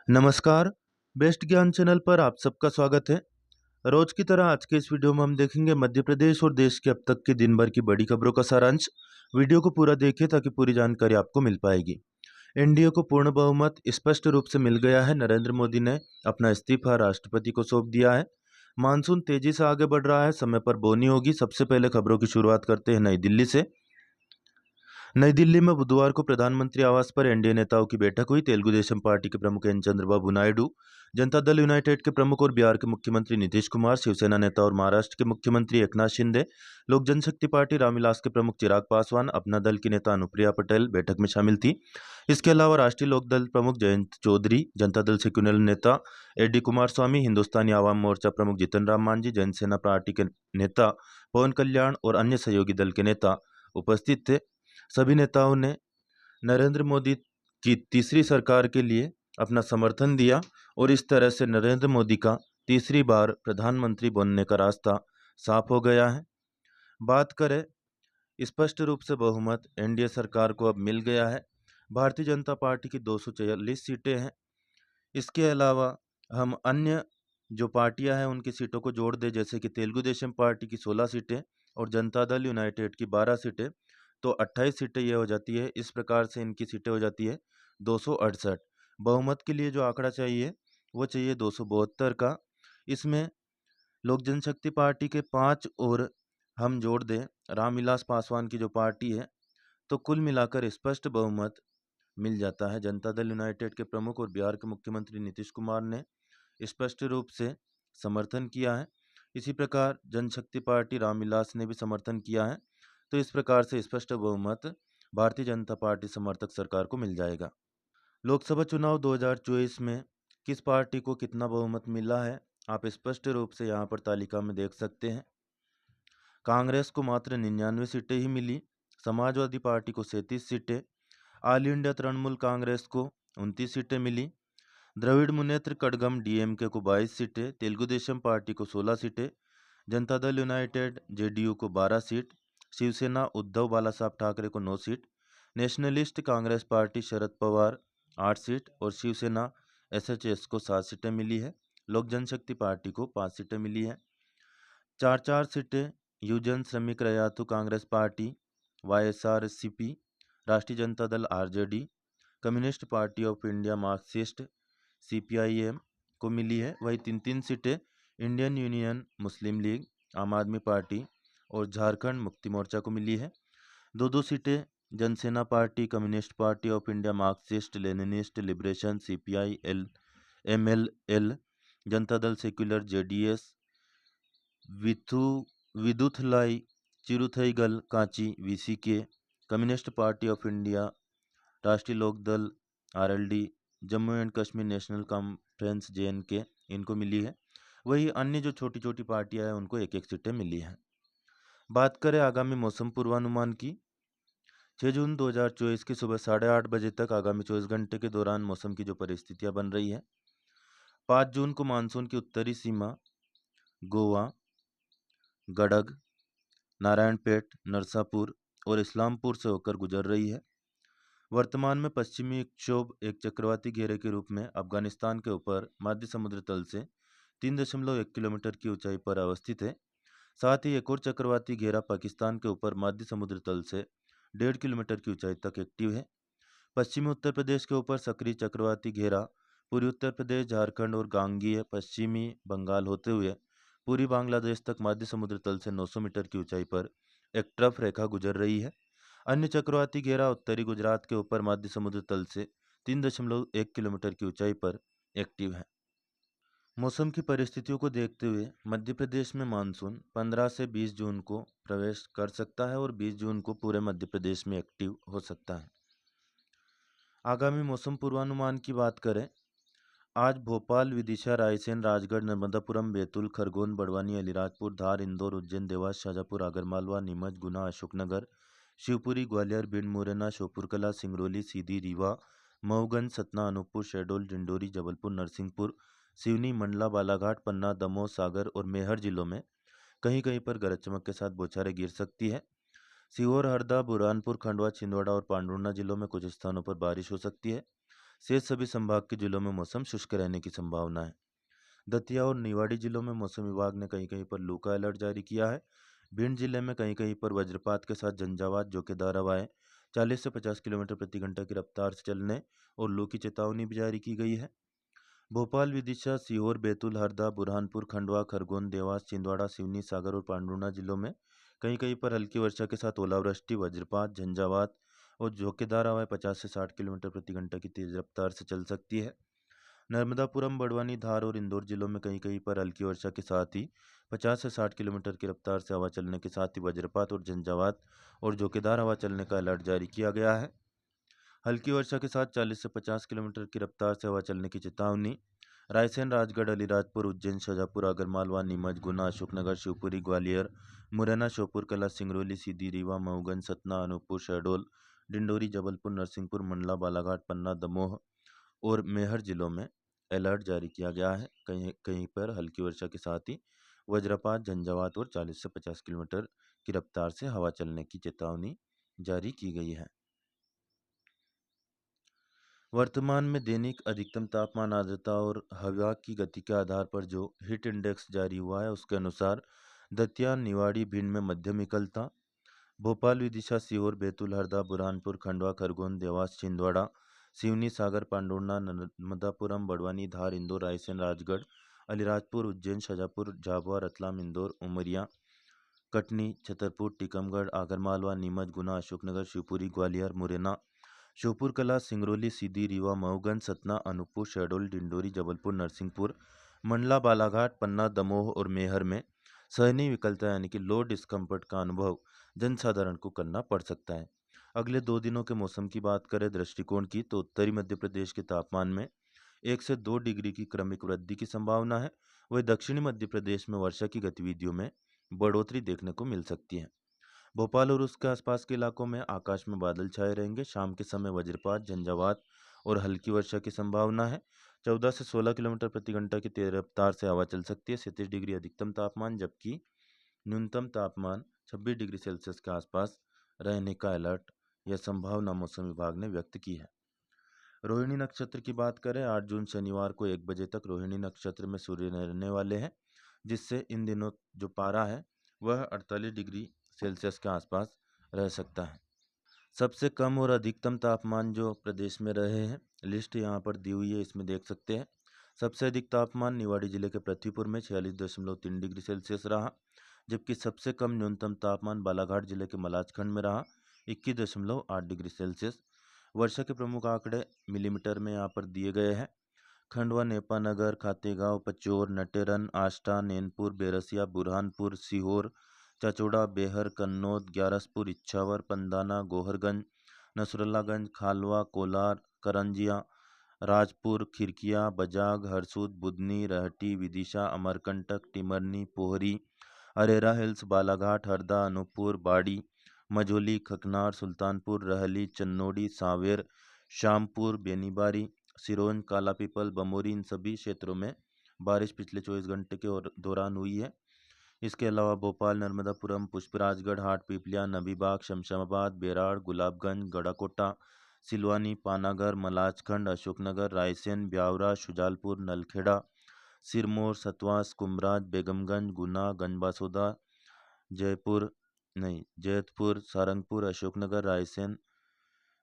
नमस्कार, बेस्ट ज्ञान चैनल पर आप सबका स्वागत है। रोज की तरह आज के इस वीडियो में हम देखेंगे मध्य प्रदेश और देश के अब तक के दिन भर की बड़ी खबरों का सारांश। वीडियो को पूरा देखिए ताकि पूरी जानकारी आपको मिल पाएगी। एनडीए को पूर्ण बहुमत स्पष्ट रूप से मिल गया है। नरेंद्र मोदी ने अपना इस्तीफा राष्ट्रपति को सौंप दिया है। मानसून तेजी से आगे बढ़ रहा है, समय पर बोनी होगी। सबसे पहले खबरों की शुरुआत करते हैं नई दिल्ली से। नई दिल्ली में बुधवार को प्रधानमंत्री आवास पर एनडीए नेताओं की बैठक हुई। तेलुगु देशम पार्टी के प्रमुख एन चंद्रबाबू नायडू, जनता दल यूनाइटेड के प्रमुख और बिहार के मुख्यमंत्री नीतीश कुमार, शिवसेना नेता और महाराष्ट्र के मुख्यमंत्री एकनाथ शिंदे, लोक जनशक्ति पार्टी रामविलास के प्रमुख चिराग पासवान, अपना दल की नेता अनुप्रिया पटेल बैठक में शामिल थी। इसके अलावा राष्ट्रीय लोक दल प्रमुख जयंत चौधरी, जनता दल से क्यूनल नेता एडी कुमार स्वामी, हिंदुस्तानी आवाम मोर्चा प्रमुख जितन राम मांझी, जनसेना पार्टी के नेता पवन कल्याण और अन्य सहयोगी दल के नेता उपस्थित थे। सभी नेताओं ने नरेंद्र मोदी की तीसरी सरकार के लिए अपना समर्थन दिया और इस तरह से नरेंद्र मोदी का तीसरी बार प्रधानमंत्री बनने का रास्ता साफ हो गया है। बात करें स्पष्ट रूप से बहुमत एनडीए सरकार को अब मिल गया है। भारतीय जनता पार्टी की 240 सीटें हैं। इसके अलावा हम अन्य जो पार्टियां हैं उनकी सीटों को जोड़ दें, जैसे कि तेलुगु देशम पार्टी की 16 सीटें और जनता दल यूनाइटेड की 12 सीटें, तो 28 सीटें ये हो जाती है। इस प्रकार से इनकी सीटें हो जाती है 268। बहुमत के लिए जो आंकड़ा चाहिए वो चाहिए 272 का। इसमें लोक जनशक्ति पार्टी के 5 और हम जोड़ दें रामविलास पासवान की जो पार्टी है, तो कुल मिलाकर स्पष्ट बहुमत मिल जाता है। जनता दल यूनाइटेड के प्रमुख और बिहार के मुख्यमंत्री नीतीश कुमार ने स्पष्ट रूप से समर्थन किया है। इसी प्रकार जनशक्ति पार्टी रामविलास ने भी समर्थन किया है। तो इस प्रकार से स्पष्ट बहुमत भारतीय जनता पार्टी समर्थक सरकार को मिल जाएगा। लोकसभा चुनाव 2024 में किस पार्टी को कितना बहुमत मिला है, आप स्पष्ट रूप से यहाँ पर तालिका में देख सकते हैं। कांग्रेस को मात्र 99 सीटें ही मिली, समाजवादी पार्टी को 37 सीटें, ऑल इंडिया तृणमूल कांग्रेस को 29 सीटें मिली, द्रविड़ मुनेत्र कड़गम डीएमके को 22 सीटें, तेलुगु देशम पार्टी को 16 सीटें, जनता दल यूनाइटेड जेडीयू को 12 सीट, शिवसेना उद्धव बालासाहब ठाकरे को 9 seat, nationalist Congress party Sharad Pawar 8 seat और शिवसेना एसएचएस को 7 सीटें मिली है। लोक जनशक्ति पार्टी को 5 सीटें मिली है। 4 सीटें युजन श्रमिक रयातु कांग्रेस पार्टी, वाईएसआरसीपी, राष्ट्रीय Janata Dal RJD, communist party of India Marxist CPIM को मिली है। वही 3 सीटें इंडियन यूनियन मुस्लिम लीग, आम आदमी पार्टी और झारखंड मुक्ति मोर्चा को मिली है। 2 सीटें Janasena party, communist party of India Marxist Leninist liberation CPI L MLL, Janata Dal secular JDS, विथु विदुथलाई चिरुथईगल कांची VCK, communist party of India, Rashtriya Lok Dal RLD, Jammu and Kashmir national conference JNK इनको मिली है। वही अन्य जो छोटी छोटी पार्टियां हैं उनको एक एक सीटें मिली हैं। बात करें आगामी मौसम पूर्वानुमान की। 6 जून 2024 की सुबह 8:30 बजे तक आगामी 24 घंटे के दौरान मौसम की जो परिस्थितियां बन रही है। 5 जून को मानसून की उत्तरी सीमा गोवा, गडग, नारायणपेट, नरसापुर और इस्लामपुर से होकर गुजर रही है। वर्तमान में पश्चिमी विक्षोभ एक चक्रवाती घेरे के रूप में अफगानिस्तान के ऊपर मध्य समुद्र तल से 3.1 किलोमीटर की ऊंचाई पर अवस्थित है। साथ ही एक और चक्रवाती घेरा पाकिस्तान के ऊपर मध्य समुद्र तल से 1.5 किलोमीटर की ऊंचाई तक एक्टिव है। पश्चिमी उत्तर प्रदेश के ऊपर सक्रिय चक्रवाती घेरा पूर्वी उत्तर प्रदेश, झारखंड और गांगीय पश्चिमी बंगाल होते हुए पूरी बांग्लादेश तक मध्य समुद्र तल से 900 मीटर की ऊंचाई पर एक ट्रफ रेखा गुजर रही है। अन्य चक्रवाती घेरा उत्तरी गुजरात के ऊपर मध्य समुद्र तल से 3.1 किलोमीटर की ऊंचाई पर एक्टिव है। मौसम की परिस्थितियों को देखते हुए मध्य प्रदेश में मानसून 15 से 20 जून को प्रवेश कर सकता है और 20 जून को पूरे मध्य प्रदेश में एक्टिव हो सकता है। आगामी मौसम पूर्वानुमान की बात करें। आज भोपाल, विदिशा, रायसेन, राजगढ़, नर्मदापुरम, बैतूल, खरगोन, बड़वानी, अलीराजपुर, धार, इंदौर, उज्जैन, देवास, शाजापुर, आगरमालवा, नीमच, गुना, अशोकनगर, शिवपुरी, ग्वालियर, भिंड, मुरैना, श्योपुरकला, सिंगरौली, सीधी, रीवा, मऊगंज, सतना, अनूपपुर, शहडोल, डिंडोरी, जबलपुर, नरसिंहपुर, सिवनी, मंडला, बालाघाट, पन्ना, दमोह, सागर और मेहर जिलों में कहीं कहीं पर गरज चमक के साथ बौछारें गिर सकती है। सीहोर, हरदा, बुरहानपुर, खंडवा, छिंदवाड़ा और पांडुर्णा जिलों में कुछ स्थानों पर बारिश हो सकती है। शेष सभी संभाग के जिलों में मौसम शुष्क रहने की संभावना है। दतिया और निवाड़ी जिलों में मौसम विभाग ने कहीं कहीं पर लू का अलर्ट जारी किया है। भिंड जिले में कहीं कहीं पर वज्रपात के साथ झंझावात जोकेदार हवाएं 40 से 50 किलोमीटर प्रति घंटा की रफ्तार से चलने और लू की चेतावनी भी जारी की गई है। भोपाल, विदिशा, सीहोर, बैतूल, हरदा, बुरहानपुर, खंडवा, खरगोन, देवास, छिंदवाड़ा, सिवनी, सागर और पांडुर्णा जिलों में कहीं कहीं पर हल्की वर्षा के साथ ओलावृष्टि, वज्रपात, झंझावात और झोंकेदार हवाएं 50 से 60 किलोमीटर प्रति घंटा की तेज रफ्तार से चल सकती है। नर्मदापुरम, बड़वानी, धार और इंदौर जिलों में कहीं कहीं पर हल्की वर्षा के साथ ही 50 से 60 किलोमीटर की रफ्तार से हवा चलने के साथ ही वज्रपात और झंझावात और झोंकेदार हवा चलने का अलर्ट जारी किया गया है। हल्की वर्षा के साथ 40 से 50 किलोमीटर की रफ्तार से हवा चलने की चेतावनी रायसेन, राजगढ़, अलीराजपुर, उज्जैन, शाजापुर, आगरमालवा, नीमच, गुना, अशोकनगर, शिवपुरी, ग्वालियर, मुरैना, श्योपुर कला, सिंगरौली, सीधी, रीवा, मऊगंज, सतना, अनूपपुर, शहडोल, डिंडोरी, जबलपुर, नरसिंहपुर, मंडला, बालाघाट, पन्ना, दमोह और मेहर जिलों में अलर्ट जारी किया गया है। कहीं कहीं पर हल्की वर्षा के साथ ही वज्रपात, झंझावात और 40 से 50 किलोमीटर की रफ्तार से हवा चलने की चेतावनी जारी की गई है। वर्तमान में दैनिक अधिकतम तापमान, आर्द्रता और हवा की गति के आधार पर जो हीट इंडेक्स जारी हुआ है उसके अनुसार दतिया, निवाड़ी, भिंड में मध्यम एकल था। भोपाल, विदिशा, सीहोर, बैतूल, हरदा, बुरहानपुर, खंडवा, खरगोन, देवास, छिंदवाड़ा, सिवनी, सागर, पांडुर्णा, नर्मदापुरम, बड़वानी, धार, इंदौर, रायसेन, राजगढ़, अलीराजपुर, उज्जैन, शाजापुर, झाबुआ, रतलाम, इंदौर, उमरिया, कटनी, छतरपुर, टीकमगढ़, आगरमालवा, नीमच, गुना, अशोकनगर, शिवपुरी, ग्वालियर, मुरैना, श्योपुर कला, सिंगरौली, सीधी, रीवा, मऊगंज, सतना, अनूपपुर, शहडोल, डिंडोरी, जबलपुर, नरसिंहपुर, मंडला, बालाघाट, पन्ना, दमोह और मेहर में सहनीय विकलता यानी कि लो डिस्कम्फर्ट का अनुभव जनसाधारण को करना पड़ सकता है। अगले 2 दिनों के मौसम की बात करें दृष्टिकोण की तो उत्तरी मध्य प्रदेश के तापमान में 1 से 2 डिग्री की क्रमिक वृद्धि की संभावना है। वही दक्षिणी मध्य प्रदेश में वर्षा की गतिविधियों में बढ़ोतरी देखने को मिल सकती है। भोपाल और उसके आसपास के इलाकों में आकाश में बादल छाए रहेंगे। शाम के समय वज्रपात, झंझावात और हल्की वर्षा की संभावना है। 14 से 16 किलोमीटर प्रति घंटा की तेज रफ्तार से हवा चल सकती है। 37 डिग्री अधिकतम तापमान जबकि न्यूनतम तापमान 26 डिग्री सेल्सियस के आसपास रहने का अलर्ट या संभावना मौसम विभाग ने व्यक्त की है। रोहिणी नक्षत्र की बात करें 8 जून शनिवार को 1 बजे तक रोहिणी नक्षत्र में सूर्य रहने वाले हैं, जिससे इन दिनों जो पारा है वह 48 डिग्री सेल्सियस के आसपास रह सकता है। सबसे कम और अधिकतम तापमान जो प्रदेश में रहे हैं लिस्ट यहाँ पर दी हुई है, इसमें देख सकते हैं। सबसे अधिक तापमान निवाड़ी जिले के पृथ्वीपुर में 46.3 डिग्री सेल्सियस रहा, जबकि सबसे कम न्यूनतम तापमान बालाघाट जिले के मलाजखंड में रहा 21.8 डिग्री सेल्सियस। वर्षा के प्रमुख आंकड़े मिलीमीटर में यहाँ पर दिए गए हैं। खंडवा, नेपानगर, खातेगांव, पचोर, नटेरन, आष्टा, नैनपुर, बेरसिया, बुरहानपुर, सीहोर, चाचौड़ा, बेहर, कन्नौद, ग्यारसपुर, इच्छावर, पंदाना, गोहरगंज, नसरुल्लागंज, खालवा, कोलार, करंजिया, राजपुर, खिरकिया, बजाग, हरसूद, बुधनी, रहटी, विदिशा, अमरकंटक, टिमरनी, पोहरी, अरेरा हिल्स, बालाघाट, हरदा, अनूपपुर, बाड़ी, मझोली, खकनार, सुल्तानपुर, रहली, चन्नोडी, सांवेर, शामपुर, बेनीबारी, सिरोंज, कालापीपल, बमोरी, इन सभी क्षेत्रों में बारिश पिछले 24 घंटे के दौरान हुई है। इसके अलावा भोपाल, नर्मदापुरम, पुष्पराजगढ़, हाट पीपलिया, नबीबाग, शमशाबाद, बेराड़, गुलाबगंज, गड़ाकोटा, सिलवानी, पानागर, मलाजखंड, अशोकनगर, रायसेन, ब्यावरा, शुजालपुर, नलखेड़ा, सिरमौर, सतवास, कुमराज, बेगमगंज, गुना, गंजबासौदा, जैतपुर, सारंगपुर, अशोकनगर, रायसेन,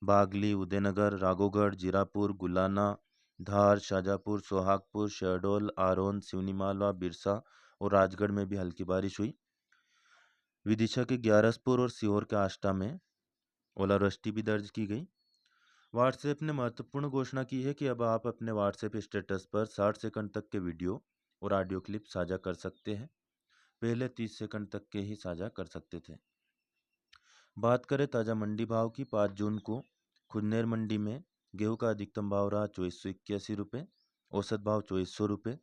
बागली, उदयनगर, राघोगढ़, जीरापुर, गुलाना, धार, शाजापुर, सोहागपुर, शहडोल, आरोन, सिवनी, बिरसा और राजगढ़ में भी हल्की बारिश हुई। विदिशा के ग्यारसपुर और सीहोर के आष्टा में ओलावृष्टि भी दर्ज की गई। व्हाट्सएप ने महत्वपूर्ण घोषणा की है कि अब आप अपने व्हाट्सएप स्टेटस पर 60 सेकंड तक के वीडियो और ऑडियो क्लिप साझा कर सकते हैं। पहले 30 सेकंड तक के ही साझा कर सकते थे। बात करें ताज़ा मंडी भाव की 5 जून को खुदनेर मंडी में गेहूं का अधिकतम भाव रहा 2481 रुपये, औसत भाव 2400 रुपये।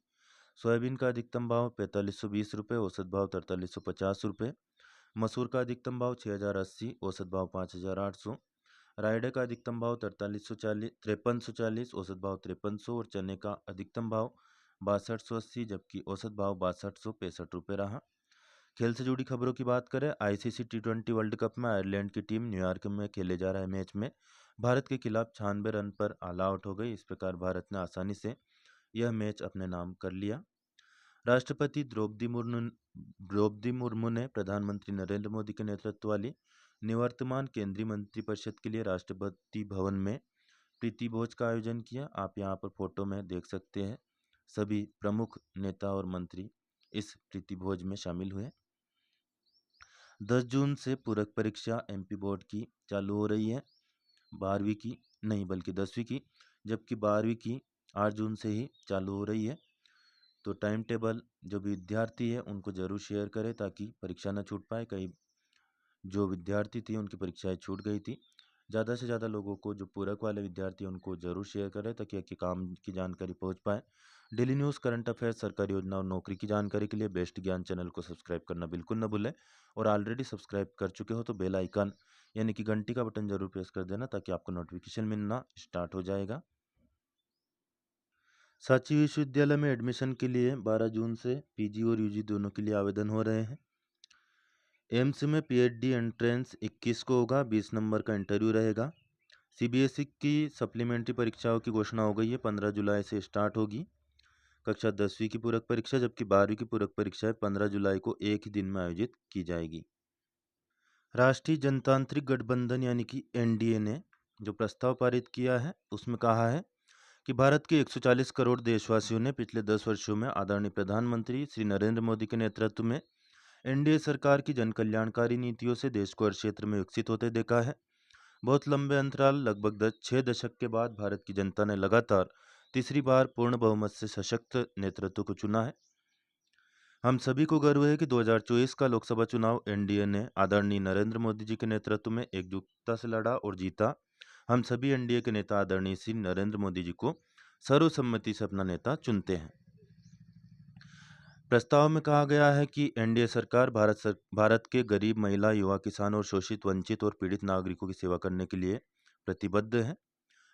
सोयाबीन का अधिकतम भाव 4520 रुपये, औसत भाव 4350 रुपये। मसूर का अधिकतम भाव 6080, औसत भाव 5800। रायडे का अधिकतम भाव 5340, औसत भाव 5300 और चने का अधिकतम भाव 6280 जबकि औसत भाव 6265 रुपये रहा। खेल से जुड़ी खबरों की बात करें, आईसीसी टी20 वर्ल्ड कप में आयरलैंड की टीम न्यूयॉर्क में खेले जा रहे मैच में भारत के खिलाफ 96 रन पर ऑल आउट हो गई। इस प्रकार भारत ने आसानी से यह मैच अपने नाम कर लिया। राष्ट्रपति द्रौपदी मुर्मू ने प्रधानमंत्री नरेंद्र मोदी के नेतृत्व वाली निवर्तमान केंद्रीय मंत्रिपरिषद के लिए राष्ट्रपति भवन में प्रीति भोज का आयोजन किया। आप यहाँ पर फोटो में देख सकते हैं, सभी प्रमुख नेता और मंत्री इस प्रीति भोज में शामिल हुए। 10 जून से पूरक परीक्षा एमपी बोर्ड की चालू हो रही है, 12वीं की नहीं बल्कि 10वीं की, जबकि 12वीं की 8 जून से ही चालू हो रही है। तो टाइम टेबल जो भी विद्यार्थी है उनको जरूर शेयर करें ताकि परीक्षा न छूट पाए। कई जो विद्यार्थी थी उनकी परीक्षाएं छूट गई थी। ज़्यादा से ज़्यादा लोगों को, जो पूरक वाले विद्यार्थी हैं उनको जरूर शेयर करें ताकि आपके काम की जानकारी पहुंच पाए। डेली न्यूज़, करंट अफेयर्स, सरकारी योजना और नौकरी की जानकारी के लिए बेस्ट ज्ञान चैनल को सब्सक्राइब करना बिल्कुल न भूलें। और ऑलरेडी सब्सक्राइब कर चुके हो तो बेल आइकन यानी कि घंटी का बटन जरूर प्रेस कर देना ताकि आपको नोटिफिकेशन मिलना स्टार्ट हो जाएगा। सांची विश्वविद्यालय में एडमिशन के लिए 12 जून से पीजी और यूजी दोनों के लिए आवेदन हो रहे हैं। एम्स में पीएचडी एंट्रेंस 21 को होगा, 20 नंबर का इंटरव्यू रहेगा। सीबीएसई की सप्लीमेंट्री परीक्षाओं की घोषणा हो गई है, 15 जुलाई से स्टार्ट होगी कक्षा 10वीं की पूरक परीक्षा, जबकि 12वीं की पूरक परीक्षाएं 15 जुलाई को एक ही दिन में आयोजित की जाएगी। राष्ट्रीय जनतांत्रिक गठबंधन यानी कि एनडीए ने जो प्रस्ताव पारित किया है उसमें कहा है कि भारत के 140 करोड़ देशवासियों ने पिछले 10 वर्षों में आदरणीय प्रधानमंत्री श्री नरेंद्र मोदी के नेतृत्व में एनडीए सरकार की जनकल्याणकारी नीतियों से देश को हर क्षेत्र में विकसित होते देखा है। बहुत लंबे अंतराल, लगभग 6 दशक के बाद भारत की जनता ने लगातार तीसरी बार पूर्ण बहुमत से सशक्त नेतृत्व को चुना है। हम सभी को गर्व है कि 2024 का लोकसभा चुनाव एनडीए ने आदरणीय नरेंद्र मोदी जी के नेतृत्व में एकजुटता से लड़ा और जीता। हम सभी एनडीए के नेता आदरणीय श्री नरेंद्र मोदी जी को सर्वसम्मति से अपना नेता चुनते हैं। प्रस्ताव में कहा गया है कि एनडीए सरकार भारत के गरीब, महिला, युवा, किसान और शोषित, वंचित और पीड़ित नागरिकों की सेवा करने के लिए प्रतिबद्ध है।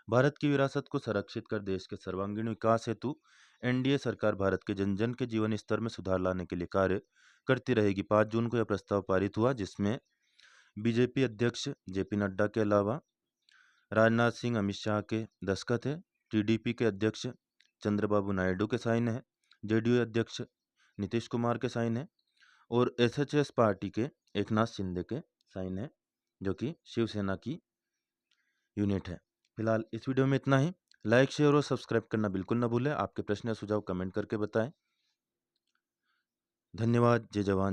भारत की विरासत को संरक्षित कर देश के सर्वांगीण विकास हेतु एनडीए सरकार भारत के जन जन के जीवन स्तर में सुधार लाने के लिए कार्य करती रहेगी। 5 जून को यह प्रस्ताव पारित हुआ, जिसमें बीजेपी अध्यक्ष जेपी नड्डा के अलावा राजनाथ सिंह, अमित शाह के दस्तखत है। टीडीपी के अध्यक्ष चंद्रबाबू नायडू के साइन है। जेडीयू अध्यक्ष नीतीश कुमार के साइन है और एसएचएस पार्टी के एकनाथ शिंदे के साइन है, जो कि शिवसेना की यूनिट है। फिलहाल इस वीडियो में इतना ही। लाइक, शेयर और सब्सक्राइब करना बिल्कुल न भूलें। आपके प्रश्न या सुझाव कमेंट करके बताएं। धन्यवाद। जय जवान।